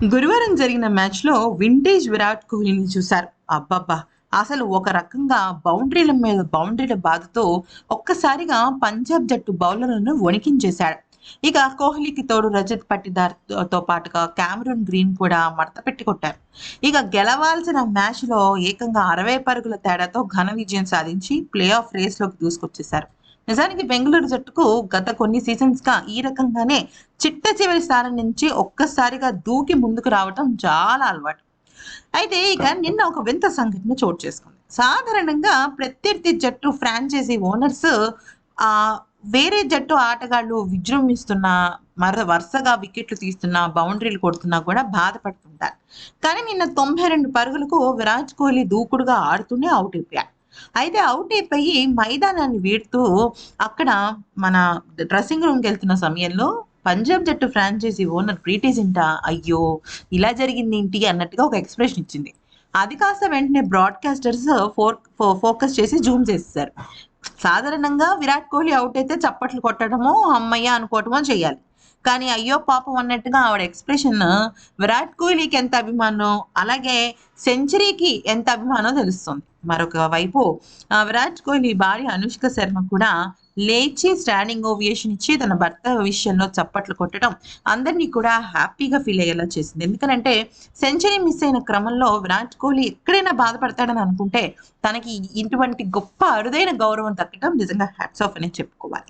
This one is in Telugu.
గురువారం జరిగిన మ్యాచ్‌లో వింటేజ్ విరాట్ కోహ్లీని చూశారు. అబ్బబ్బా! అసలు ఒక రకంగా బౌండరీల మీద బౌండరీల బాధతో ఒక్కసారిగా పంజాబ్ జట్టు బౌలర్‌లను వణికించేశాడు. ఇక కోహ్లీకి తోడు రజత్ పటిదార్‌తో పాటుగా కామరూన్ గ్రీన్ కూడా మడతపెట్టి కొట్టారు. ఇక గెలవాల్సిన మ్యాచ్‌లో ఏకంగా 60 పరుగుల తేడాతో ఘన విజయం సాధించి ప్లే ఆఫ్ రేస్‌లోకి దూసుకొచ్చేశారు. నిజానికి బెంగుళూరు జట్టుకు గత కొన్ని సీజన్స్‌గా ఈ రకంగానే చిట్ట చివరి స్థానం నుంచి ఒక్కసారిగా దూకి ముందుకు రావటం చాలా అలవాటు. అయితే ఇక నిన్న ఒక వింత సంఘటన చోటు చేసుకుంది. సాధారణంగా ప్రత్యర్థి జట్టు ఫ్రాంచైజీ ఓనర్స్ ఆహ్, వేరే జట్టు ఆటగాళ్ళు విజృంభిస్తున్నా, వరుసగా వికెట్లు తీస్తున్నా, బౌండరీలు కొడుతున్నా కూడా బాధపడుతుంటారు. కానీ నిన్న 92 పరుగులకు విరాట్ కోహ్లీ దూకుడుగా ఆడుతూనే ఔట్ అయిపోయాడు. అయితే ఔట్ అయిపోయి మైదానాన్ని వీడుతూ అక్కడ మన డ్రెస్సింగ్ రూమ్‌కెళ్తున్న సమయంలో పంజాబ్ జట్టు ఫ్రాంచైజీ ఓనర్ ప్రీతి జింటా అయ్యో! ఇలా జరిగిందేంటి అన్నట్టుగా ఒక ఎక్స్‌ప్రెషన్ ఇచ్చింది. అది కాస్త వెంటనే బ్రాడ్‌కాస్టర్స్ ఫోకస్ చేసి జూమ్ చేసేసారు. సాధారణంగా విరాట్ కోహ్లీ ఔట్ అయితే చప్పట్లు కొట్టడమో, హమ్మయ్య అనుకోవటమో చేయాలి. కానీ అయ్యో పాపం అన్నట్టుగా ఆవిడ ఎక్స్‌ప్రెషన్ విరాట్ కోహ్లీకి ఎంత అభిమానో, అలాగే సెంచరీకి ఎంత అభిమానో తెలుస్తుంది. మరొక వైపు విరాట్ కోహ్లీ భార్య అనుష్క శర్మ కూడా లేచి స్టాండింగ్ ఓవియేషన్ ఇచ్చి తన భర్త విషయంలో చప్పట్లు కొట్టడం అందరినీ కూడా హ్యాపీగా ఫీల్ అయ్యేలా చేసింది. ఎందుకనంటే సెంచరీ మిస్ అయిన క్రమంలో విరాట్ కోహ్లీ ఎక్కడైనా బాధపడతాడని అనుకుంటే తనకి ఇటువంటి గొప్ప అరుదైన గౌరవం దక్కడం నిజంగా హ్యాట్స్ ఆఫ్ అనే చెప్పుకోవాలి.